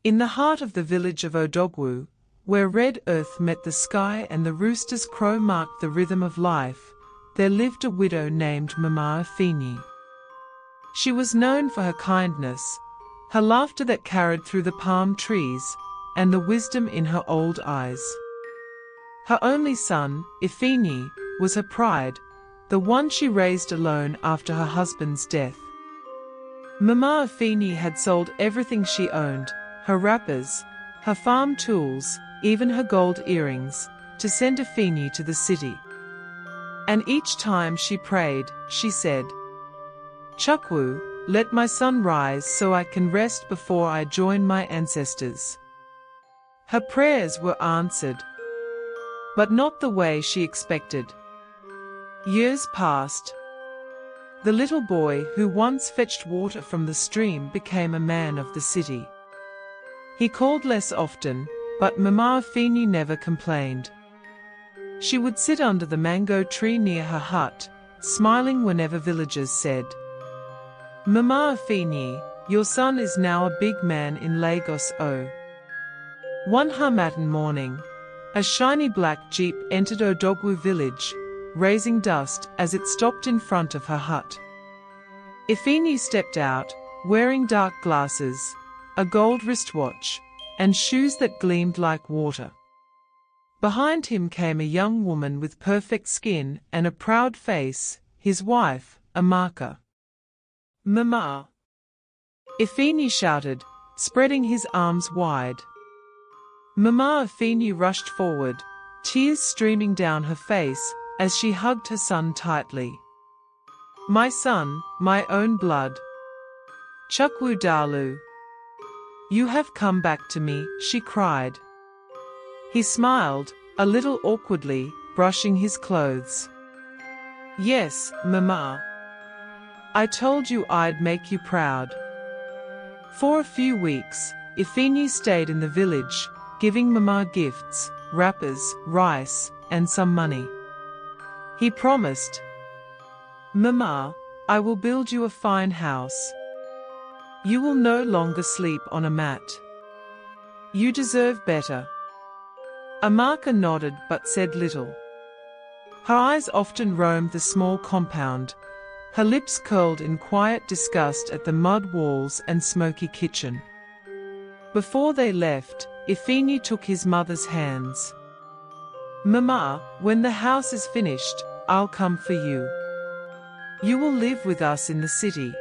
In the heart of the village of Odogwu, where red earth met the sky and the rooster's crow marked the rhythm of life, there lived a widow named Mama Ifeanyi. She was known for her kindness, her laughter that carried through the palm trees, and the wisdom in her old eyes. Her only son, Ifeanyi, was her pride, the one she raised alone after her husband's death. Mama Ifeanyi had sold everything she owned, her wrappers, her farm tools, even her gold earrings, to send Ifeanyi to the city. And each time she prayed, she said, "Chukwu, let my sun rise so I can rest before I join my ancestors." Her prayers were answered, but not the way she expected. Years passed. The little boy who once fetched water from the stream became a man of the city. He called less often, but Mama Ifeanyi never complained. She would sit under the mango tree near her hut, smiling whenever villagers said, "Mama Ifeanyi, your son is now a big man in Lagos O." One Harmattan morning, a shiny black jeep entered Odogwu village, raising dust as it stopped in front of her hut. Ifeanyi stepped out, wearing dark glasses, a gold wristwatch, and shoes that gleamed like water. Behind him came a young woman with perfect skin and a proud face, his wife, Amaka. "Mama!" Ifeanyi shouted, spreading his arms wide. Mama Ifeanyi rushed forward, tears streaming down her face as she hugged her son tightly. "My son, my own blood. Chukwu Dalu. You have come back to me," she cried. He smiled, a little awkwardly, brushing his clothes. "Yes, Mama. I told you I'd make you proud." For a few weeks, Ifeanyi stayed in the village, giving Mama gifts, wrappers, rice, and some money. He promised, "Mama, I will build you a fine house. You will no longer sleep on a mat. You deserve better." Amaka nodded but said little. Her eyes often roamed the small compound, her lips curled in quiet disgust at the mud walls and smoky kitchen. Before they left, Ifeanyi took his mother's hands. "Mama, when the house is finished, I'll come for you. You will live with us in the city."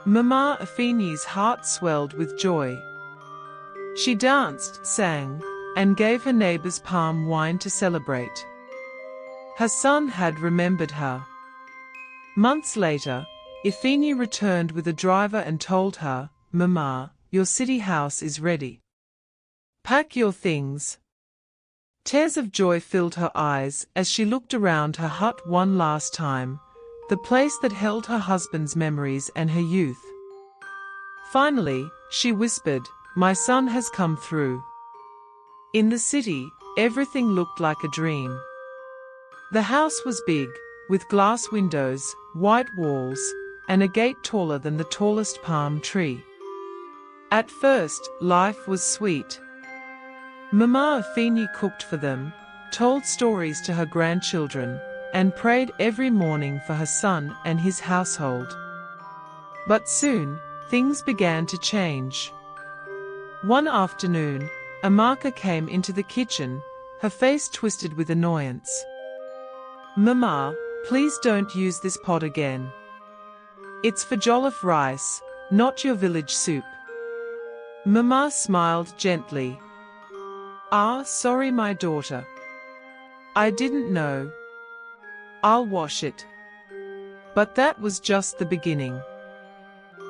Mama Ifeanyi's heart swelled with joy. She danced, sang, and gave her neighbors palm wine to celebrate. Her son had remembered her. Months later, Ifeanyi returned with a driver and told her, "Mama, your city house is ready. Pack your things." Tears of joy filled her eyes as she looked around her hut one last time, the place that held her husband's memories and her youth. Finally, she whispered, "My son has come through." In the city, everything looked like a dream. The house was big, with glass windows, white walls, and a gate taller than the tallest palm tree. At first, life was sweet. Mama Ifeanyi cooked for them, told stories to her grandchildren, and prayed every morning for her son and his household. But soon, things began to change. One afternoon, Amaka came into the kitchen, her face twisted with annoyance. "Mama, please don't use this pot again. It's for jollof rice, not your village soup." Mama smiled gently. "Ah, sorry my daughter. I didn't know. I'll wash it." But that was just the beginning.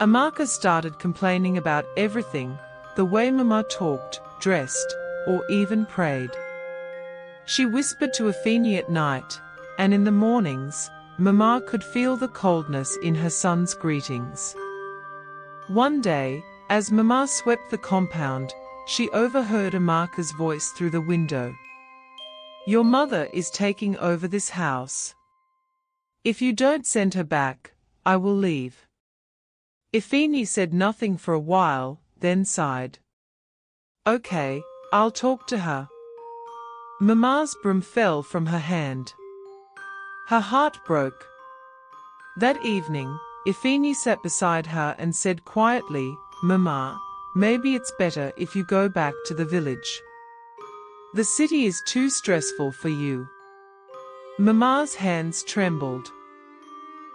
Amaka started complaining about everything, the way Mama talked, dressed, or even prayed. She whispered to Ifeanyi at night, and in the mornings, Mama could feel the coldness in her son's greetings. One day, as Mama swept the compound, she overheard Amaka's voice through the window. "Your mother is taking over this house. If you don't send her back, I will leave." Ifeanyi said nothing for a while, then sighed. Okay, I'll talk to her. Mama's broom fell from her hand. Her heart broke. That evening, Ifeanyi sat beside her and said quietly, "Mama, maybe it's better if you go back to the village. The city is too stressful for you." Mama's hands trembled.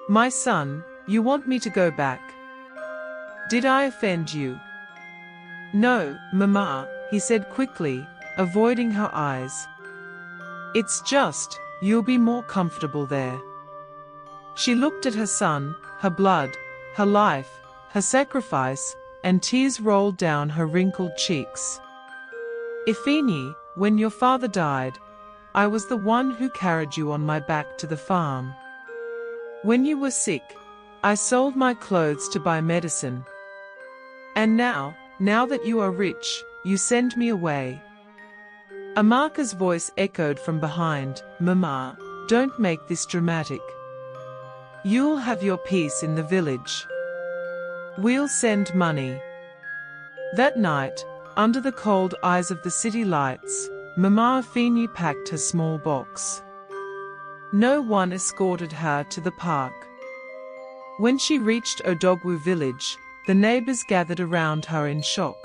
"My son, you want me to go back? Did I offend you?" "No, Mama," he said quickly, avoiding her eyes. "It's just, you'll be more comfortable there." She looked at her son, her blood, her life, her sacrifice, and tears rolled down her wrinkled cheeks. "Ifeanyi, when your father died, I was the one who carried you on my back to the farm. When you were sick, I sold my clothes to buy medicine. And now that you are rich, you send me away." Amaka's voice echoed from behind, "Mama, don't make this dramatic. You'll have your peace in the village. We'll send money." That night, under the cold eyes of the city lights, Mama Ifeanyi packed her small box. No one escorted her to the park. When she reached Odogwu village, the neighbors gathered around her in shock.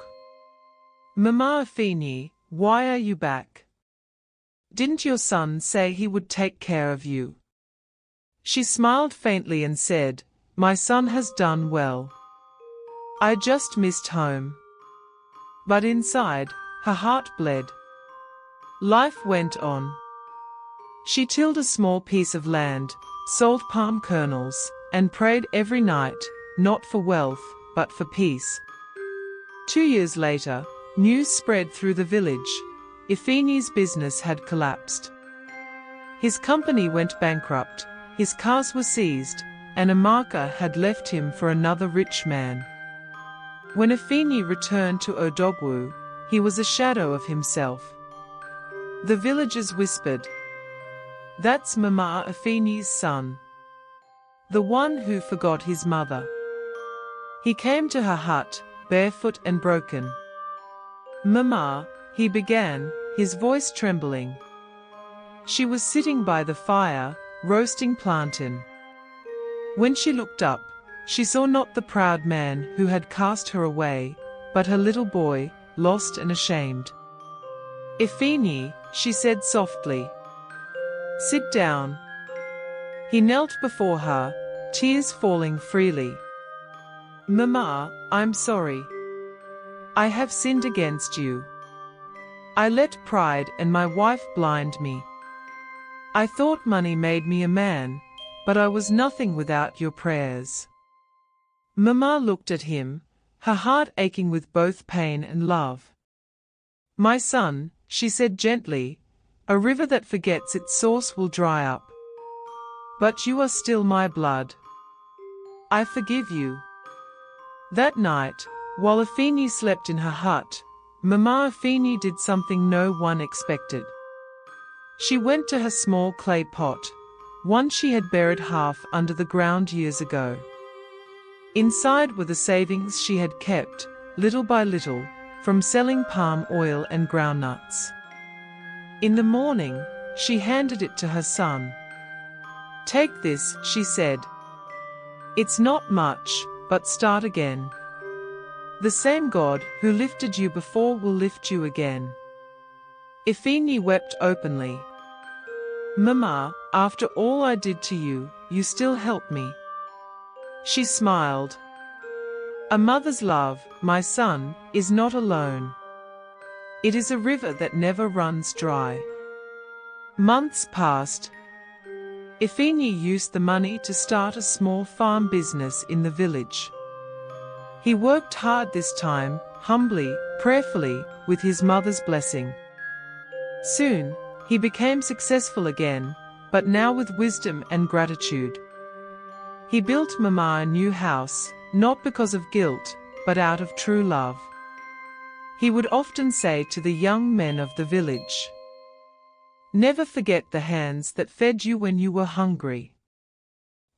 "Mama Ifeanyi, why are you back? Didn't your son say he would take care of you?" She smiled faintly and said, "My son has done well. I just missed home." But inside, her heart bled. Life went on. She tilled a small piece of land, sold palm kernels, and prayed every night, not for wealth, but for peace. 2 years later, news spread through the village. Ifeanyi's business had collapsed. His company went bankrupt, his cars were seized, and Amaka had left him for another rich man. When Ifeanyi returned to Odogwu, he was a shadow of himself. The villagers whispered, "That's Mama Ifeanyi's son. The one who forgot his mother." He came to her hut, barefoot and broken. "Mama," he began, his voice trembling. She was sitting by the fire, roasting plantain. When she looked up, she saw not the proud man who had cast her away, but her little boy, lost and ashamed. "Ifeanyi," she said softly. "Sit down." He knelt before her, tears falling freely. "Mama, I'm sorry. I have sinned against you. I let pride and my wife blind me. I thought money made me a man, but I was nothing without your prayers." Mama looked at him, her heart aching with both pain and love. "My son," she said gently, "a river that forgets its source will dry up. But you are still my blood. I forgive you." That night, while Ifeanyi slept in her hut, Mama Ifeanyi did something no one expected. She went to her small clay pot, one she had buried half under the ground years ago. Inside were the savings she had kept, little by little, from selling palm oil and groundnuts. In the morning, she handed it to her son. "Take this," she said. "It's not much, but start again. The same God who lifted you before will lift you again." Ifeanyi wept openly. "Mama, after all I did to you, you still help me." She smiled. "A mother's love, my son, is not alone. It is a river that never runs dry." Months passed. Ifeanyi used the money to start a small farm business in the village. He worked hard this time, humbly, prayerfully, with his mother's blessing. Soon, he became successful again, but now with wisdom and gratitude. He built Mama a new house, not because of guilt, but out of true love. He would often say to the young men of the village, "Never forget the hands that fed you when you were hungry.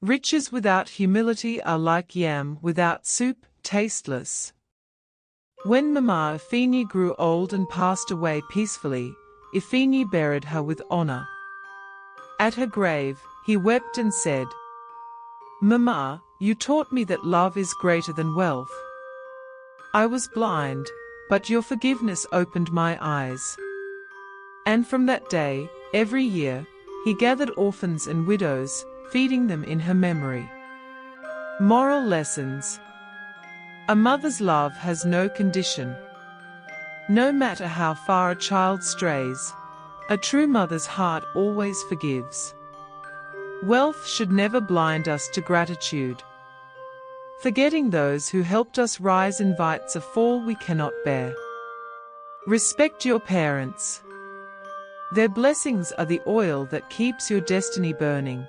Riches without humility are like yam without soup, tasteless." When Mama Ifeanyi grew old and passed away peacefully, Ifeanyi buried her with honor. At her grave, he wept and said, "Mama, you taught me that love is greater than wealth. I was blind, but your forgiveness opened my eyes." And from that day, every year, he gathered orphans and widows, feeding them in her memory. Moral lessons. A mother's love has no condition. No matter how far a child strays, a true mother's heart always forgives. Wealth should never blind us to gratitude. Forgetting those who helped us rise invites a fall we cannot bear. Respect your parents. Their blessings are the oil that keeps your destiny burning.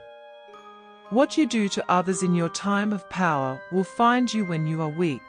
What you do to others in your time of power will find you when you are weak.